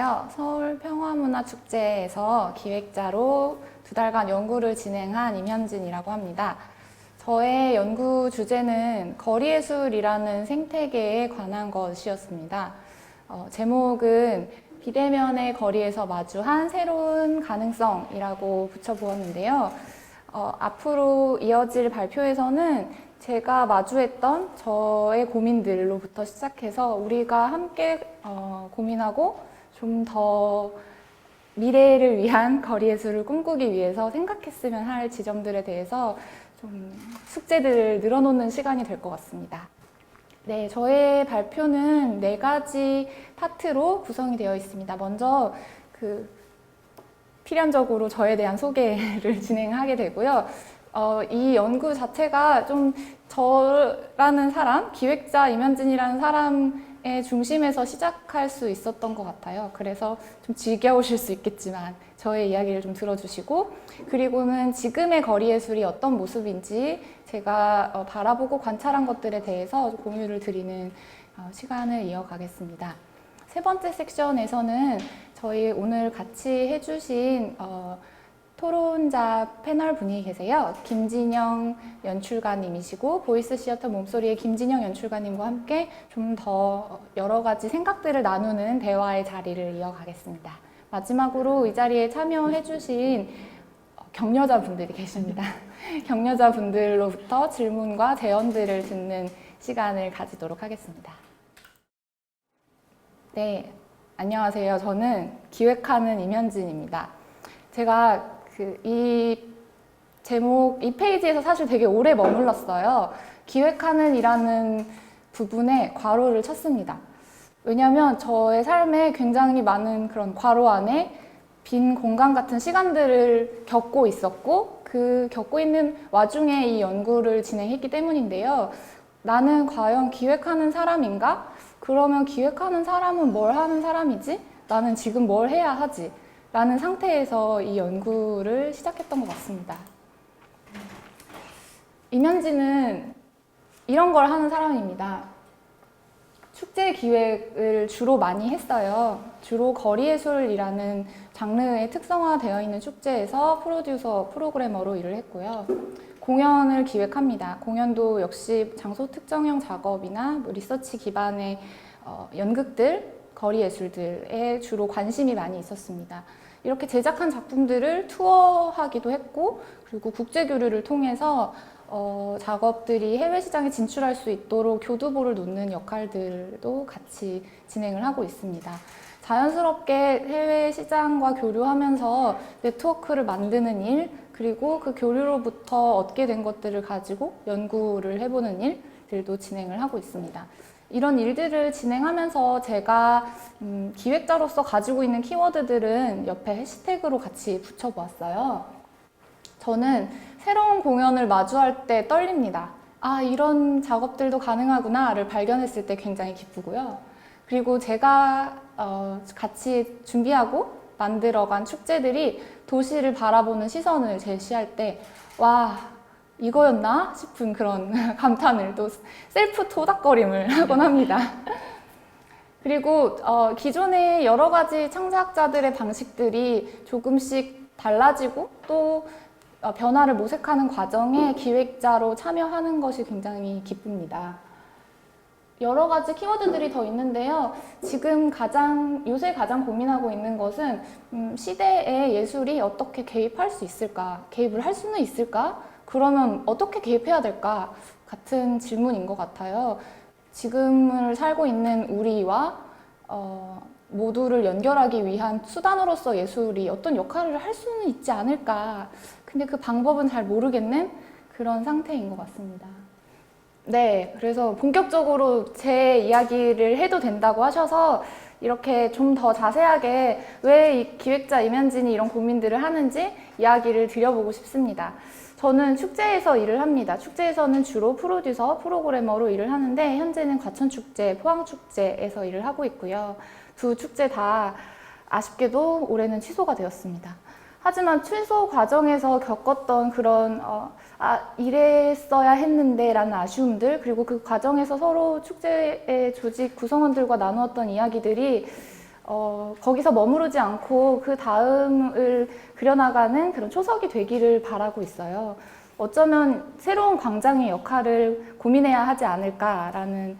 안녕하세요. 서울평화문화축제에서 기획자로 2달간 연구를 진행한 임현진이라고 합니다. 저의 연구 주제는 거리예술이라는 생태계에 관한 것이었습니다. 제목은 비대면의 거리에서 마주한 새로운 가능성이라고 붙여보았는데요. 앞으로 이어질 발표에서는 제가 마주했던 저의 고민들로부터 시작해서 우리가 함께 고민하고 좀 더 미래를 위한 거리예술을 꿈꾸기 위해서 생각했으면 할 지점들에 대해서 좀 숙제들을 늘어놓는 시간이 될 것 같습니다. 네, 저의 발표는 4가지 파트로 구성이 되어 있습니다. 먼저 필연적으로 저에 대한 소개를 진행하게 되고요. 이 연구 자체가 좀 저라는 사람, 기획자 임현진이라는 사람의 중심에서 시작할 수 있었던 것 같아요. 그래서 좀 지겨우실 수 있겠지만 저의 이야기를 좀 들어주시고, 그리고는 지금의 거리예술이 어떤 모습인지 제가 바라보고 관찰한 것들에 대해서 공유를 드리는 시간을 이어가겠습니다. 3번째 섹션에서는 저희 오늘 같이 해주신 토론자 패널 분이 계세요. 김진영 연출가님이시고 보이스 시어터 몸소리의 김진영 연출가님과 함께 좀 더 여러 가지 생각들을 나누는 대화의 자리를 이어가겠습니다. 마지막으로 이 자리에 참여해 주신 격려자분들이 계십니다. 격려자분들로부터 질문과 제언들을 듣는 시간을 가지도록 하겠습니다. 네, 안녕하세요. 저는 기획하는 임현진입니다. 제가 이 제목, 이 페이지에서 사실 되게 오래 머물렀어요. 기획하는 이라는 부분에 괄호를 쳤습니다. 왜냐하면 저의 삶에 굉장히 많은 그런 괄호 안에 빈 공간 같은 시간들을 겪고 있었고, 그 겪고 있는 와중에 이 연구를 진행했기 때문인데요. 나는 과연 기획하는 사람인가? 그러면 기획하는 사람은 뭘 하는 사람이지? 나는 지금 뭘 해야 하지? 라는 상태에서 이 연구를 시작했던 것 같습니다. 임현진은 이런 걸 하는 사람입니다. 축제 기획을 주로 많이 했어요. 주로 거리예술이라는 장르에 특성화되어 있는 축제에서 프로듀서, 프로그래머로 일을 했고요. 공연을 기획합니다. 공연도 역시 장소 특정형 작업이나 리서치 기반의 연극들, 거리예술들에 주로 관심이 많이 있었습니다. 이렇게 제작한 작품들을 투어하기도 했고, 그리고 국제교류를 통해서 작업들이 해외 시장에 진출할 수 있도록 교두보를 놓는 역할들도 같이 진행을 하고 있습니다. 자연스럽게 해외 시장과 교류하면서 네트워크를 만드는 일, 그리고 그 교류로부터 얻게 된 것들을 가지고 연구를 해보는 일들도 진행을 하고 있습니다. 이런 일들을 진행하면서 제가 기획자로서 가지고 있는 키워드들은 옆에 해시태그로 같이 붙여보았어요. 저는 새로운 공연을 마주할 때 떨립니다. 아, 이런 작업들도 가능하구나를 발견했을 때 굉장히 기쁘고요. 그리고 제가 같이 준비하고 만들어간 축제들이 도시를 바라보는 시선을 제시할 때, 와, 이거였나 싶은 그런 감탄을 또 셀프 토닥거림을 하곤 합니다. 그리고 기존의 여러 가지 창작자들의 방식들이 조금씩 달라지고 또 변화를 모색하는 과정에 기획자로 참여하는 것이 굉장히 기쁩니다. 여러 가지 키워드들이 더 있는데요. 지금 요새 가장 고민하고 있는 것은 시대의 예술이 어떻게 개입할 수 있을까? 개입을 할 수는 있을까? 그러면 어떻게 개입해야 될까? 같은 질문인 것 같아요. 지금을 살고 있는 우리와 모두를 연결하기 위한 수단으로서 예술이 어떤 역할을 할 수는 있지 않을까? 근데 그 방법은 잘 모르겠는 그런 상태인 것 같습니다. 네, 그래서 본격적으로 제 이야기를 해도 된다고 하셔서 이렇게 좀 더 자세하게 왜 이 기획자 임현진이 이런 고민들을 하는지 이야기를 드려보고 싶습니다. 저는 축제에서 일을 합니다. 축제에서는 주로 프로듀서, 프로그래머로 일을 하는데 현재는 과천축제, 포항축제에서 일을 하고 있고요. 두 축제 다 아쉽게도 올해는 취소가 되었습니다. 하지만 취소 과정에서 겪었던 그런 이랬어야 했는데 라는 아쉬움들, 그리고 그 과정에서 서로 축제의 조직 구성원들과 나누었던 이야기들이 거기서 머무르지 않고 그 다음을 그려나가는 그런 초석이 되기를 바라고 있어요. 어쩌면 새로운 광장의 역할을 고민해야 하지 않을까라는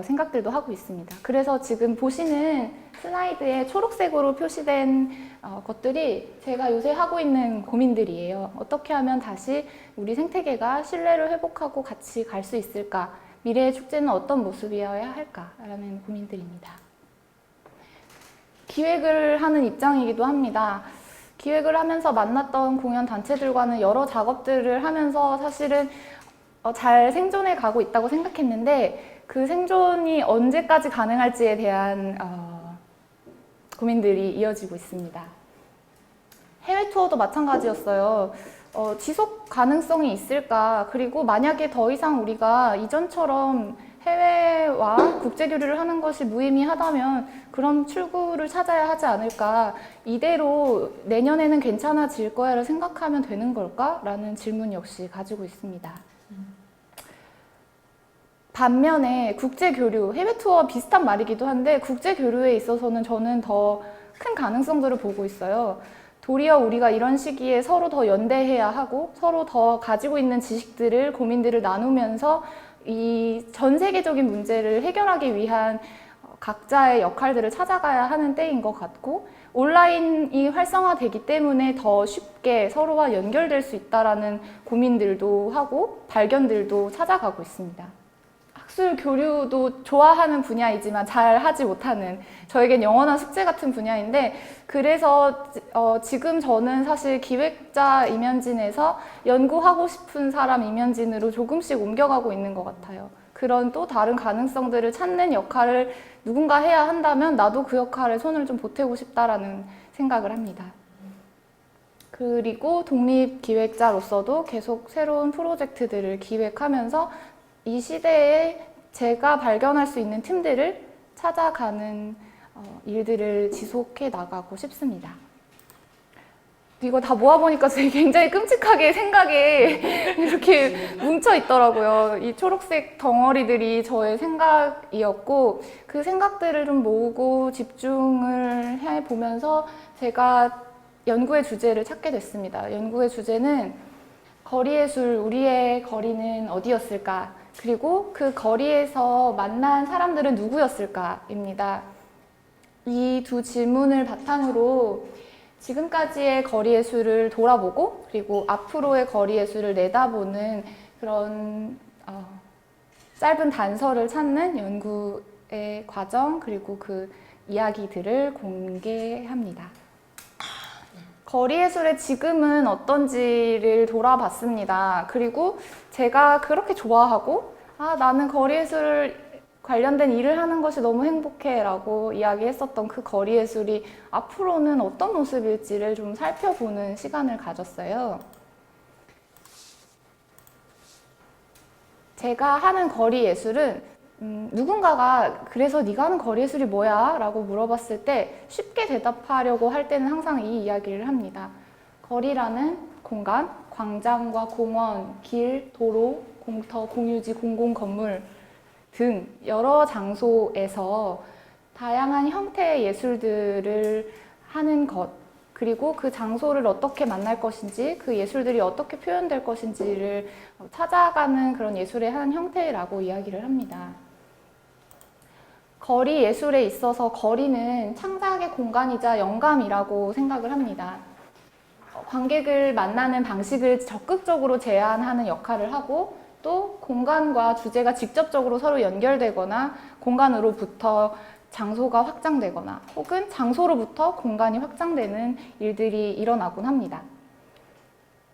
생각들도 하고 있습니다. 그래서 지금 보시는 슬라이드에 초록색으로 표시된 것들이 제가 요새 하고 있는 고민들이에요. 어떻게 하면 다시 우리 생태계가 신뢰를 회복하고 같이 갈 수 있을까? 미래의 축제는 어떤 모습이어야 할까라는 고민들입니다. 기획을 하는 입장이기도 합니다. 기획을 하면서 만났던 공연 단체들과는 여러 작업들을 하면서 사실은 잘 생존해 가고 있다고 생각했는데 그 생존이 언제까지 가능할지에 대한 고민들이 이어지고 있습니다. 해외 투어도 마찬가지였어요. 지속 가능성이 있을까? 그리고 만약에 더 이상 우리가 이전처럼 해외와 국제 교류를 하는 것이 무의미하다면 그럼 출구를 찾아야 하지 않을까? 이대로 내년에는 괜찮아질 거야를 생각하면 되는 걸까? 라는 질문 역시 가지고 있습니다. 반면에 국제 교류, 해외 투어와 비슷한 말이기도 한데 국제 교류에 있어서는 저는 더 큰 가능성들을 보고 있어요. 도리어 우리가 이런 시기에 서로 더 연대해야 하고 서로 더 가지고 있는 지식들을, 고민들을 나누면서 이 전 세계적인 문제를 해결하기 위한 각자의 역할들을 찾아가야 하는 때인 것 같고 온라인이 활성화되기 때문에 더 쉽게 서로와 연결될 수 있다라는 고민들도 하고 발견들도 찾아가고 있습니다. 학술 교류도 좋아하는 분야이지만 잘 하지 못하는 저에겐 영원한 숙제 같은 분야인데 그래서 지금 저는 사실 기획자 임현진에서 연구하고 싶은 사람 임현진으로 조금씩 옮겨가고 있는 것 같아요. 그런 또 다른 가능성들을 찾는 역할을 누군가 해야 한다면 나도 그 역할에 손을 좀 보태고 싶다라는 생각을 합니다. 그리고 독립기획자로서도 계속 새로운 프로젝트들을 기획하면서 이 시대에 제가 발견할 수 있는 틈들을 찾아가는 일들을 지속해 나가고 싶습니다. 이거 다 모아보니까 굉장히 끔찍하게 생각에 이렇게 뭉쳐 있더라고요. 이 초록색 덩어리들이 저의 생각이었고 그 생각들을 좀 모으고 집중을 해보면서 제가 연구의 주제를 찾게 됐습니다. 연구의 주제는 거리예술, 우리의 거리는 어디였을까? 그리고 그 거리에서 만난 사람들은 누구였을까입니다. 이 두 질문을 바탕으로 지금까지의 거리예술을 돌아보고 그리고 앞으로의 거리예술을 내다보는 그런 짧은 단서를 찾는 연구의 과정 그리고 그 이야기들을 공개합니다. 거리예술의 지금은 어떤지를 돌아봤습니다. 그리고 제가 그렇게 좋아하고 나는 거리예술 관련된 일을 하는 것이 너무 행복해 라고 이야기했었던 그 거리예술이 앞으로는 어떤 모습일지를 좀 살펴보는 시간을 가졌어요. 제가 하는 거리예술은 누군가가 그래서 네가 하는 거리예술이 뭐야? 라고 물어봤을 때 쉽게 대답하려고 할 때는 항상 이 이야기를 합니다. 거리라는 공간, 광장과 공원, 길, 도로, 공터, 공유지, 공공건물 등 여러 장소에서 다양한 형태의 예술들을 하는 것 그리고 그 장소를 어떻게 만날 것인지 그 예술들이 어떻게 표현될 것인지를 찾아가는 그런 예술의 한 형태라고 이야기를 합니다. 거리 예술에 있어서 거리는 창작의 공간이자 영감이라고 생각을 합니다. 관객을 만나는 방식을 적극적으로 제한하는 역할을 하고 또 공간과 주제가 직접적으로 서로 연결되거나 공간으로부터 장소가 확장되거나 혹은 장소로부터 공간이 확장되는 일들이 일어나곤 합니다.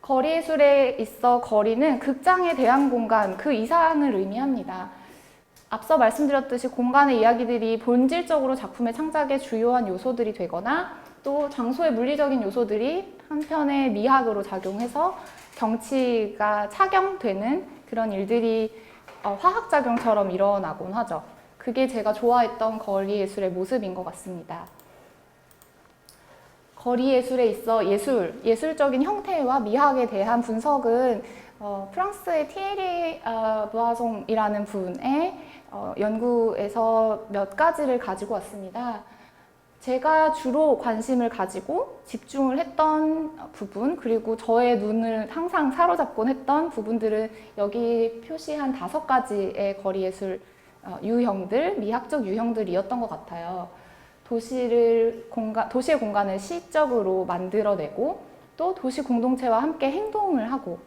거리예술에 있어 거리는 극장의 대한 공간 그 이상을 의미합니다. 앞서 말씀드렸듯이 공간의 이야기들이 본질적으로 작품의 창작의 주요한 요소들이 되거나 또 장소의 물리적인 요소들이 한편의 미학으로 작용해서 경치가 착용되는 그런 일들이 화학작용처럼 일어나곤 하죠. 그게 제가 좋아했던 거리예술의 모습인 것 같습니다. 거리예술에 있어 예술적인 형태와 미학에 대한 분석은 프랑스의 티에리 부아송이라는 분의 연구에서 몇 가지를 가지고 왔습니다. 제가 주로 관심을 가지고 집중을 했던 부분, 그리고 저의 눈을 항상 사로잡곤 했던 부분들은 여기 표시한 5가지의 거리예술 유형들, 미학적 유형들이었던 것 같아요. 도시의 공간을 시적으로 만들어내고, 또 도시 공동체와 함께 행동을 하고,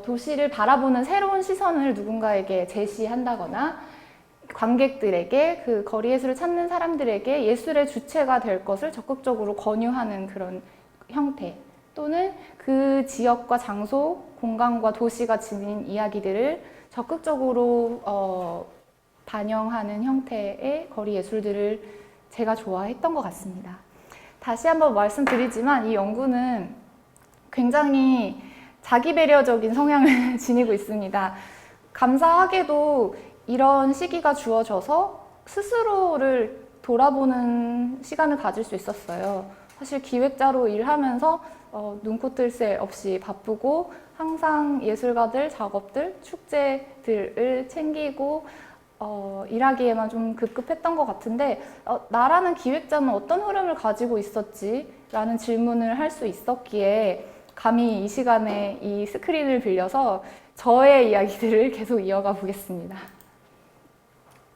도시를 바라보는 새로운 시선을 누군가에게 제시한다거나, 관객들에게, 그 거리예술을 찾는 사람들에게 예술의 주체가 될 것을 적극적으로 권유하는 그런 형태, 또는 그 지역과 장소, 공간과 도시가 지닌 이야기들을 적극적으로 반영하는 형태의 거리예술들을 제가 좋아했던 것 같습니다. 다시 한번 말씀드리지만 이 연구는 굉장히 자기 배려적인 성향을 지니고 있습니다. 감사하게도 이런 시기가 주어져서 스스로를 돌아보는 시간을 가질 수 있었어요. 사실 기획자로 일하면서 눈코 뜰 새 없이 바쁘고, 항상 예술가들, 작업들, 축제들을 챙기고 일하기에만 좀 급급했던 것 같은데, 나라는 기획자는 어떤 흐름을 가지고 있었지? 라는 질문을 할 수 있었기에 감히 이 시간에 이 스크린을 빌려서 저의 이야기들을 계속 이어가 보겠습니다.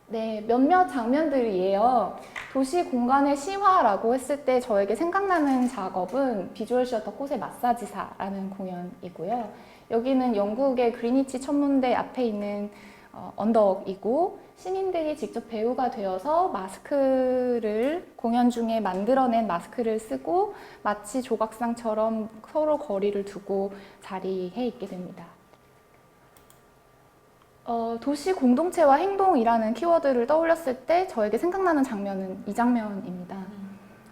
네, 몇몇 장면들이에요. 도시 공간의 시화라고 했을 때 저에게 생각나는 작업은 비주얼 시어터 꽃의 마사지사라는 공연이고요. 여기는 영국의 그리니치 천문대 앞에 있는 언덕이고, 시민들이 직접 배우가 되어서 마스크를, 공연 중에 만들어낸 마스크를 쓰고 마치 조각상처럼 서로 거리를 두고 자리해 있게 됩니다. 도시 공동체와 행동이라는 키워드를 떠올렸을 때 저에게 생각나는 장면은 이 장면입니다.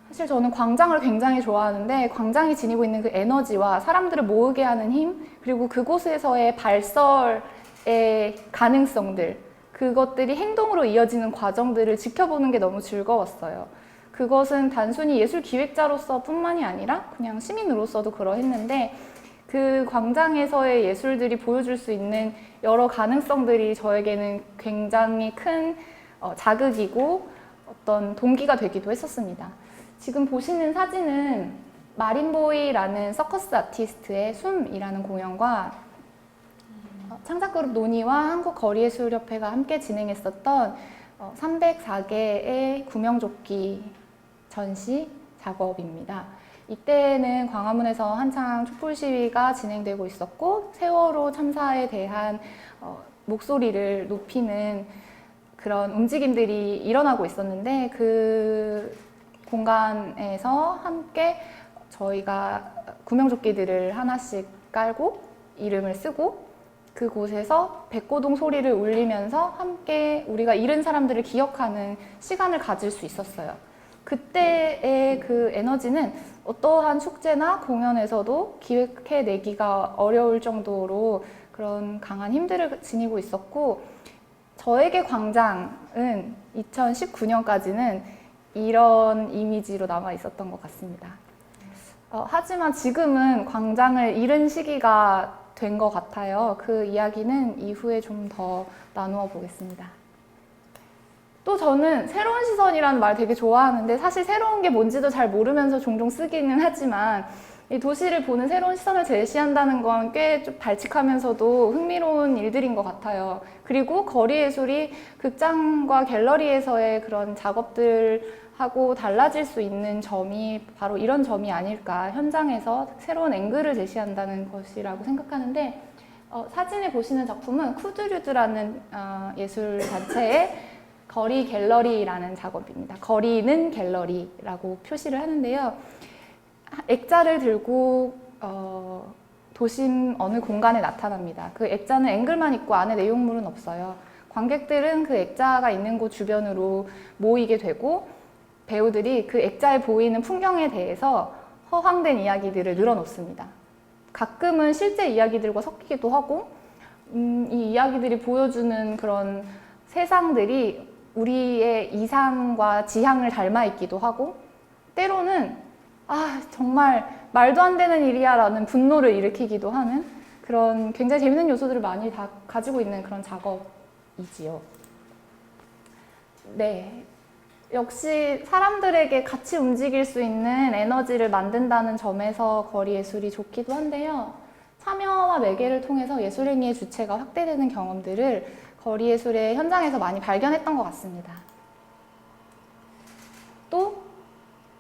사실 저는 광장을 굉장히 좋아하는데, 광장이 지니고 있는 그 에너지와 사람들을 모으게 하는 힘, 그리고 그곳에서의 발설의 가능성들, 그것들이 행동으로 이어지는 과정들을 지켜보는 게 너무 즐거웠어요. 그것은 단순히 예술 기획자로서 뿐만이 아니라 그냥 시민으로서도 그러했는데, 그 광장에서의 예술들이 보여줄 수 있는 여러 가능성들이 저에게는 굉장히 큰 자극이고 어떤 동기가 되기도 했었습니다. 지금 보시는 사진은 마린보이라는 서커스 아티스트의 숨이라는 공연과 창작그룹 노니와 한국거리예술협회가 함께 진행했었던 304개의 구명조끼 전시 작업입니다. 이때는 광화문에서 한창 촛불 시위가 진행되고 있었고, 세월호 참사에 대한 목소리를 높이는 그런 움직임들이 일어나고 있었는데, 그 공간에서 함께 저희가 구명조끼들을 하나씩 깔고 이름을 쓰고, 그곳에서 백고동 소리를 울리면서 함께 우리가 잃은 사람들을 기억하는 시간을 가질 수 있었어요. 그때의 그 에너지는 어떠한 축제나 공연에서도 기획해내기가 어려울 정도로 그런 강한 힘들을 지니고 있었고, 저에게 광장은 2019년까지는 이런 이미지로 남아 있었던 것 같습니다. 하지만 지금은 광장을 잃은 시기가 된 것 같아요. 그 이야기는 이후에 좀 더 나누어 보겠습니다. 또 저는 새로운 시선이라는 말 되게 좋아하는데, 사실 새로운 게 뭔지도 잘 모르면서 종종 쓰기는 하지만, 이 도시를 보는 새로운 시선을 제시한다는 건 꽤 좀 발칙하면서도 흥미로운 일들인 것 같아요. 그리고 거리예술이 극장과 갤러리에서의 그런 작업들하고 달라질 수 있는 점이 바로 이런 점이 아닐까, 현장에서 새로운 앵글을 제시한다는 것이라고 생각하는데, 사진에 보시는 작품은 쿠드류드라는 예술단체의 거리 갤러리라는 작업입니다. 거리는 갤러리라고 표시를 하는데요. 액자를 들고 도심 어느 공간에 나타납니다. 그 액자는 앵글만 있고 안에 내용물은 없어요. 관객들은 그 액자가 있는 곳 주변으로 모이게 되고, 배우들이 그 액자에 보이는 풍경에 대해서 허황된 이야기들을 늘어놓습니다. 가끔은 실제 이야기들과 섞이기도 하고, 이 이야기들이 보여주는 그런 세상들이 우리의 이상과 지향을 닮아 있기도 하고, 때로는 정말 말도 안 되는 일이야 라는 분노를 일으키기도 하는 그런 굉장히 재밌는 요소들을 많이 다 가지고 있는 그런 작업이지요. 네. 역시 사람들에게 같이 움직일 수 있는 에너지를 만든다는 점에서 거리 예술이 좋기도 한데요. 참여와 매개를 통해서 예술행위의 주체가 확대되는 경험들을 거리 예술의 현장에서 많이 발견했던 것 같습니다. 또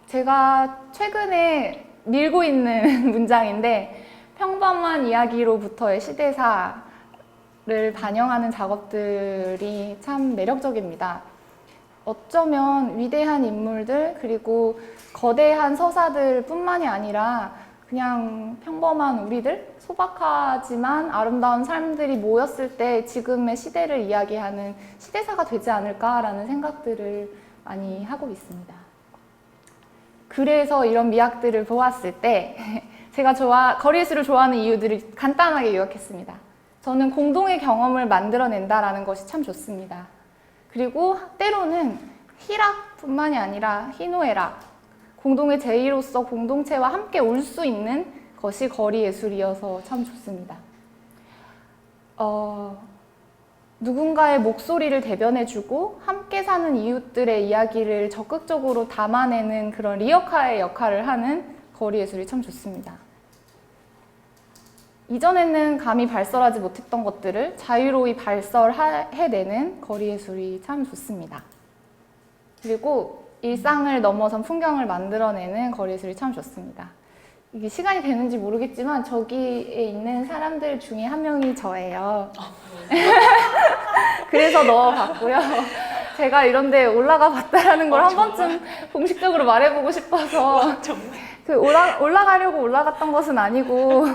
제가 최근에 밀고 있는 문장인데, 평범한 이야기로부터의 시대사를 반영하는 작업들이 참 매력적입니다. 어쩌면 위대한 인물들 그리고 거대한 서사들 뿐만이 아니라 그냥 평범한 우리들, 소박하지만 아름다운 삶들이 모였을 때 지금의 시대를 이야기하는 시대사가 되지 않을까라는 생각들을 많이 하고 있습니다. 그래서 이런 미학들을 보았을 때 제가 거리 예술을 좋아하는 이유들을 간단하게 요약했습니다. 저는 공동의 경험을 만들어낸다라는 것이 참 좋습니다. 그리고 때로는 희락뿐만이 아니라 희노애락, 공동의 제의로서 공동체와 함께 올 수 있는 것이 거리 예술이어서 참 좋습니다. 누군가의 목소리를 대변해주고 함께 사는 이웃들의 이야기를 적극적으로 담아내는 그런 리어카의 역할을 하는 거리 예술이 참 좋습니다. 이전에는 감히 발설하지 못했던 것들을 자유로이 발설해내는 거리 예술이 참 좋습니다. 그리고 일상을 넘어선 풍경을 만들어내는 거리 예술이 참 좋습니다. 이게 시간이 되는지 모르겠지만 저기에 있는 사람들 중에 한 명이 저예요. 그래서 넣어봤고요. 제가 이런 데 올라가 봤다라는 걸 한 번쯤 공식적으로 말해보고 싶어서 올라가려고 올라갔던 것은 아니고,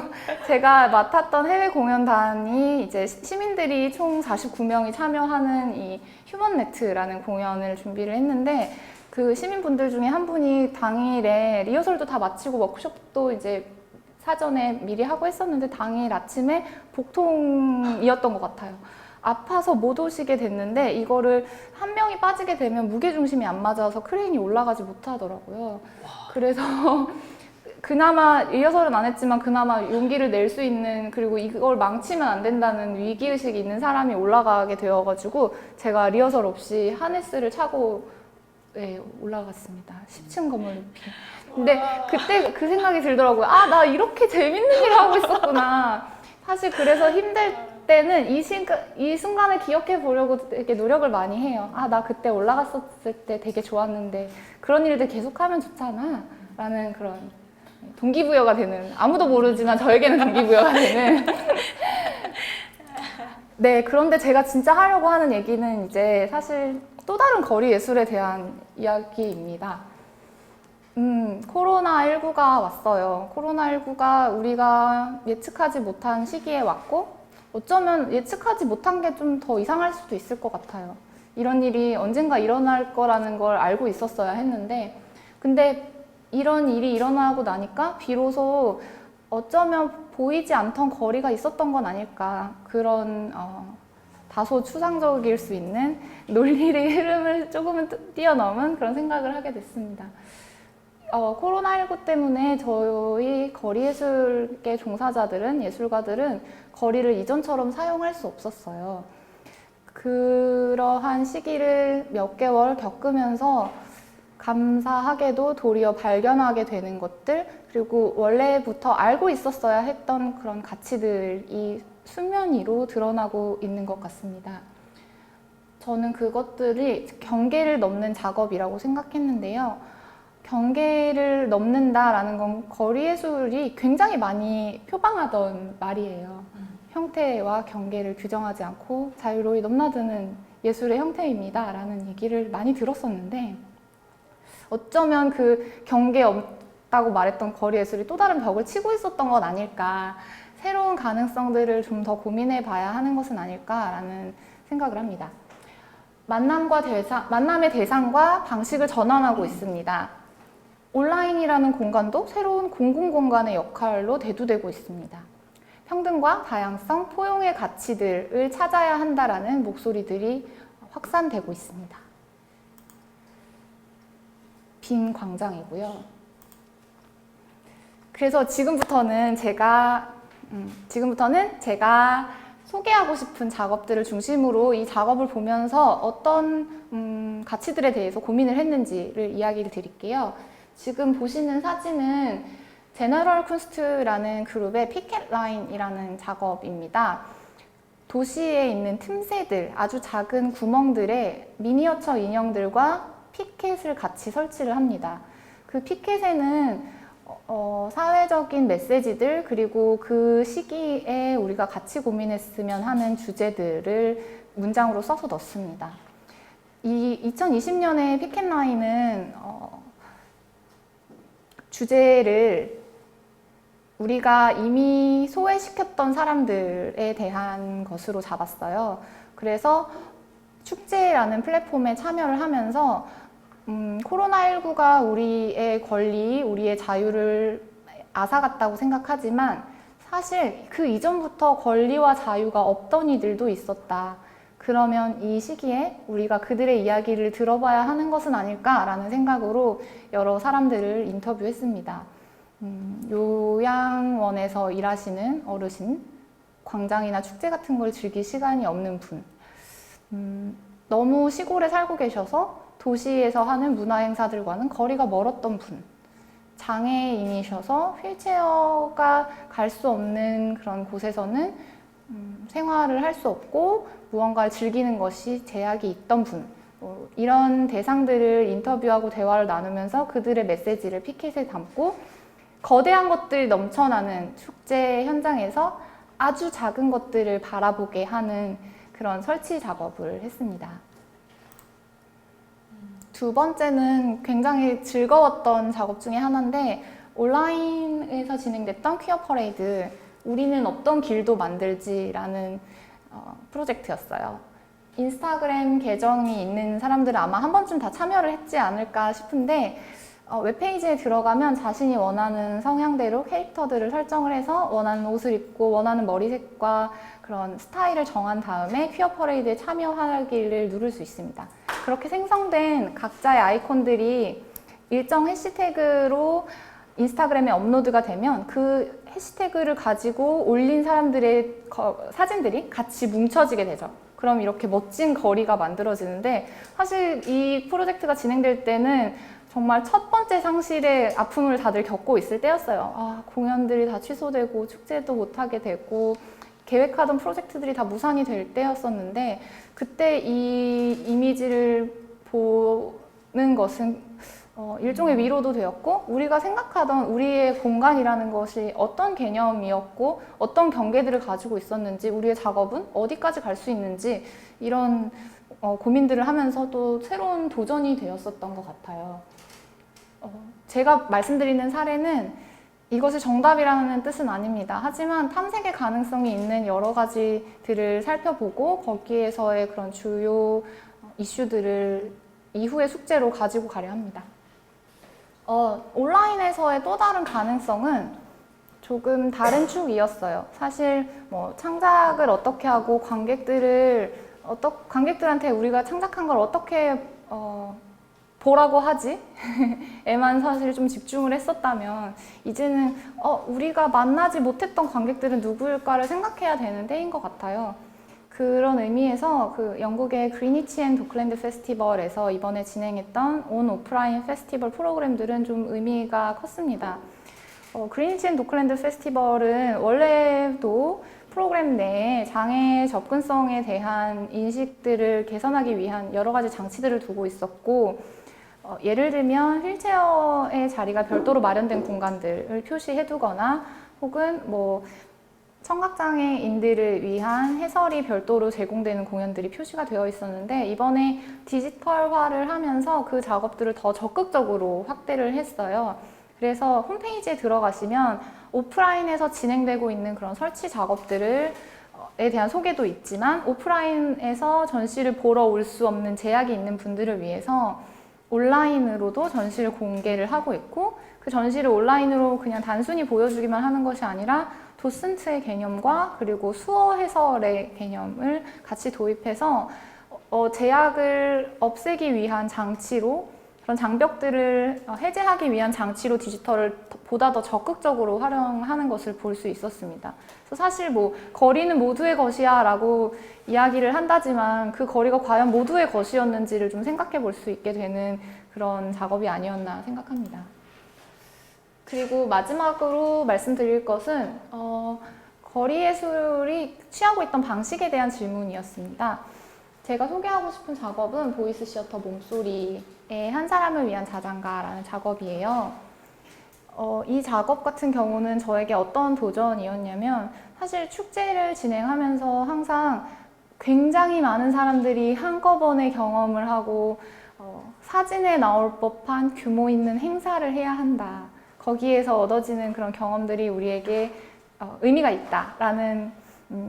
제가 맡았던 해외 공연단이 이제 시민들이 총 49명이 참여하는 이 휴먼네트라는 공연을 준비를 했는데, 그 시민분들 중에 한 분이 당일에 리허설도 다 마치고 워크숍도 이제 사전에 미리 하고 했었는데 당일 아침에 복통이었던 것 같아요. 아파서 못 오시게 됐는데 이거를 한 명이 빠지게 되면 무게중심이 안 맞아서 크레인이 올라가지 못하더라고요. 그래서 그나마 리허설은 안 했지만 그나마 용기를 낼 수 있는, 그리고 이걸 망치면 안 된다는 위기의식이 있는 사람이 올라가게 되어가지고 제가 리허설 없이 하네스를 차고 올라갔습니다. 10층 건물 높이. 근데 그때 그 생각이 들더라고요. 아, 나 이렇게 재밌는 일을 하고 있었구나. 사실 그래서 힘들 때는 이 순간을 기억해 보려고 되게 노력을 많이 해요. 아, 나 그때 올라갔었을 때 되게 좋았는데 그런 일들 계속하면 좋잖아 라는 그런 동기부여가 되는, 아무도 모르지만 저에게는 동기부여가 되는. 네, 그런데 제가 진짜 하려고 하는 얘기는 이제 사실 또 다른 거리 예술에 대한 이야기입니다. 코로나19가 왔어요. 코로나19가 우리가 예측하지 못한 시기에 왔고, 어쩌면 예측하지 못한 게 좀 더 이상할 수도 있을 것 같아요. 이런 일이 언젠가 일어날 거라는 걸 알고 있었어야 했는데, 근데 이런 일이 일어나고 나니까 비로소 어쩌면 보이지 않던 거리가 있었던 건 아닐까, 그런 다소 추상적일 수 있는 논리의 흐름을 조금은 뛰어넘은 그런 생각을 하게 됐습니다. 코로나19 때문에 저희 거리예술계 종사자들은, 예술가들은 거리를 이전처럼 사용할 수 없었어요. 그러한 시기를 몇 개월 겪으면서 감사하게도 도리어 발견하게 되는 것들, 그리고 원래부터 알고 있었어야 했던 그런 가치들이 수면 위로 드러나고 있는 것 같습니다. 저는 그것들이 경계를 넘는 작업이라고 생각했는데요. 경계를 넘는다라는 건 거리예술이 굉장히 많이 표방하던 말이에요. 형태와 경계를 규정하지 않고 자유로이 넘나드는 예술의 형태입니다 라는 얘기를 많이 들었었는데, 어쩌면 그 경계 없다고 말했던 거리예술이 또 다른 벽을 치고 있었던 건 아닐까, 새로운 가능성들을 좀 더 고민해 봐야 하는 것은 아닐까라는 생각을 합니다. 만남의 대상과 방식을 전환하고 있습니다. 온라인이라는 공간도 새로운 공공공간의 역할로 대두되고 있습니다. 평등과 다양성, 포용의 가치들을 찾아야 한다라는 목소리들이 확산되고 있습니다. 빈 광장이고요. 그래서 지금부터는 제가 소개하고 싶은 작업들을 중심으로 이 작업을 보면서 어떤 가치들에 대해서 고민을 했는지를 이야기를 드릴게요. 지금 보시는 사진은 제너럴 쿤스트라는 그룹의 피켓 라인이라는 작업입니다. 도시에 있는 틈새들, 아주 작은 구멍들에 미니어처 인형들과 피켓을 같이 설치를 합니다. 그 피켓에는 사회적인 메시지들, 그리고 그 시기에 우리가 같이 고민했으면 하는 주제들을 문장으로 써서 넣습니다. 이 2020년의 피켓라인은 주제를 우리가 이미 소외시켰던 사람들에 대한 것으로 잡았어요. 그래서 축제라는 플랫폼에 참여를 하면서 코로나19가 우리의 권리, 우리의 자유를 앗아갔다고 생각하지만 사실 그 이전부터 권리와 자유가 없던 이들도 있었다. 그러면 이 시기에 우리가 그들의 이야기를 들어봐야 하는 것은 아닐까라는 생각으로 여러 사람들을 인터뷰했습니다. 요양원에서 일하시는 어르신, 광장이나 축제 같은 걸 즐길 시간이 없는 분, 너무 시골에 살고 계셔서 도시에서 하는 문화 행사들과는 거리가 멀었던 분, 장애인이셔서 휠체어가 갈 수 없는 그런 곳에서는 생활을 할 수 없고 무언가를 즐기는 것이 제약이 있던 분, 이런 대상들을 인터뷰하고 대화를 나누면서 그들의 메시지를 피켓에 담고 거대한 것들이 넘쳐나는 축제 현장에서 아주 작은 것들을 바라보게 하는 그런 설치 작업을 했습니다. 두 번째는 굉장히 즐거웠던 작업 중에 하나인데, 온라인에서 진행됐던 퀴어 퍼레이드, 우리는 어떤 길도 만들지라는 프로젝트였어요. 인스타그램 계정이 있는 사람들은 아마 한 번쯤 다 참여를 했지 않을까 싶은데, 웹페이지에 들어가면 자신이 원하는 성향대로 캐릭터들을 설정을 해서 원하는 옷을 입고 원하는 머리색과 그런 스타일을 정한 다음에 퀴어 퍼레이드에 참여하기를 누를 수 있습니다. 그렇게 생성된 각자의 아이콘들이 일정 해시태그로 인스타그램에 업로드가 되면 그 해시태그를 가지고 올린 사람들의 사진들이 같이 뭉쳐지게 되죠. 그럼 이렇게 멋진 거리가 만들어지는데, 사실 이 프로젝트가 진행될 때는 정말 첫 번째 상실의 아픔을 다들 겪고 있을 때였어요. 공연들이 다 취소되고 축제도 못하게 되고 계획하던 프로젝트들이 다 무산이 될 때였었는데, 그때 이 이미지를 보는 것은 일종의 위로도 되었고, 우리가 생각하던 우리의 공간이라는 것이 어떤 개념이었고 어떤 경계들을 가지고 있었는지, 우리의 작업은 어디까지 갈 수 있는지, 이런 고민들을 하면서 또 새로운 도전이 되었었던 것 같아요. 제가 말씀드리는 사례는 이것이 정답이라는 뜻은 아닙니다. 하지만 탐색의 가능성이 있는 여러 가지들을 살펴보고 거기에서의 그런 주요 이슈들을 이후의 숙제로 가지고 가려 합니다. 온라인에서의 또 다른 가능성은 조금 다른 축이었어요. 사실 창작을 어떻게 하고 관객들한테 우리가 창작한 걸 어떻게 보라고 하지? 에만 사실 좀 집중을 했었다면, 이제는 우리가 만나지 못했던 관객들은 누구일까를 생각해야 되는 때인 것 같아요. 그런 의미에서 그 영국의 그리니치 앤 도클랜드 페스티벌에서 이번에 진행했던 온 오프라인 페스티벌 프로그램들은 좀 의미가 컸습니다. 그리니치 앤 도클랜드 페스티벌은 원래도 프로그램 내에 장애 접근성에 대한 인식들을 개선하기 위한 여러 가지 장치들을 두고 있었고, 예를 들면 휠체어의 자리가 별도로 마련된 공간들을 표시해두거나, 혹은 청각장애인들을 위한 해설이 별도로 제공되는 공연들이 표시가 되어 있었는데, 이번에 디지털화를 하면서 그 작업들을 더 적극적으로 확대를 했어요. 그래서 홈페이지에 들어가시면 오프라인에서 진행되고 있는 그런 설치 작업들에 대한 소개도 있지만, 오프라인에서 전시를 보러 올 수 없는 제약이 있는 분들을 위해서 온라인으로도 전시를 공개를 하고 있고, 그 전시를 온라인으로 그냥 단순히 보여주기만 하는 것이 아니라 도슨트의 개념과 그리고 수어 해설의 개념을 같이 도입해서 제약을 없애기 위한 장치로 그런 장벽들을 해제하기 위한 장치로 디지털을 보다 더 적극적으로 활용하는 것을 볼 수 있었습니다. 그래서 사실 뭐 거리는 모두의 것이야 라고 이야기를 한다지만 그 거리가 과연 모두의 것이었는지를 좀 생각해 볼 수 있게 되는 그런 작업이 아니었나 생각합니다. 그리고 마지막으로 말씀드릴 것은 거리예술이 취하고 있던 방식에 대한 질문이었습니다. 제가 소개하고 싶은 작업은 보이스 시어터 몸소리의 한 사람을 위한 자장가라는 작업이에요. 이 작업 같은 경우는 저에게 어떤 도전이었냐면 사실 축제를 진행하면서 항상 굉장히 많은 사람들이 한꺼번에 경험을 하고 사진에 나올 법한 규모 있는 행사를 해야 한다. 거기에서 얻어지는 그런 경험들이 우리에게 의미가 있다라는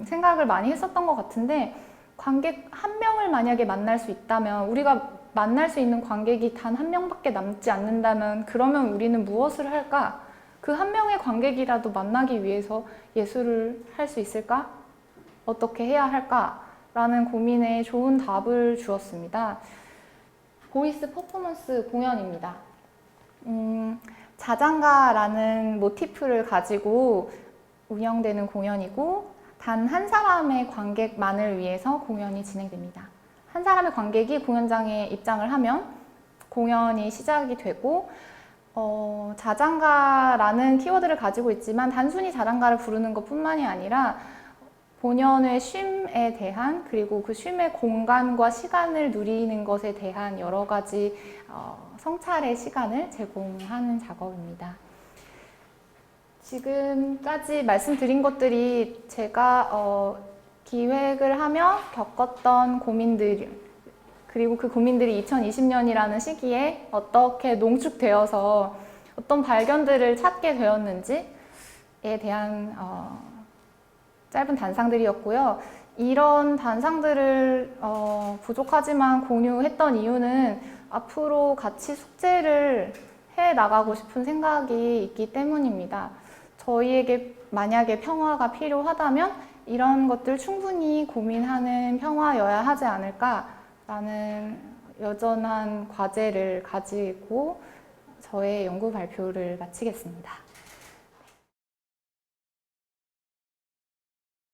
생각을 많이 했었던 것 같은데 관객 한 명을 만약에 만날 수 있다면 우리가 만날 수 있는 관객이 단 한 명밖에 남지 않는다면 그러면 우리는 무엇을 할까? 그 한 명의 관객이라도 만나기 위해서 예술을 할 수 있을까? 어떻게 해야 할까? 라는 고민에 좋은 답을 주었습니다. 보이스 퍼포먼스 공연입니다. 자장가라는 모티프를 가지고 운영되는 공연이고 단 한 사람의 관객만을 위해서 공연이 진행됩니다. 한 사람의 관객이 공연장에 입장을 하면 공연이 시작이 되고 자장가라는 키워드를 가지고 있지만 단순히 자장가를 부르는 것뿐만이 아니라 본연의 쉼에 대한 그리고 그 쉼의 공간과 시간을 누리는 것에 대한 여러 가지 성찰의 시간을 제공하는 작업입니다. 지금까지 말씀드린 것들이 제가 기획을 하며 겪었던 고민들 그리고 그 고민들이 2020년이라는 시기에 어떻게 농축되어서 어떤 발견들을 찾게 되었는지에 대한 짧은 단상들이었고요. 이런 단상들을 부족하지만 공유했던 이유는 앞으로 같이 숙제를 해 나가고 싶은 생각이 있기 때문입니다. 저희에게 만약에 평화가 필요하다면 이런 것들 충분히 고민하는 평화여야 하지 않을까라는 여전한 과제를 가지고 저의 연구 발표를 마치겠습니다.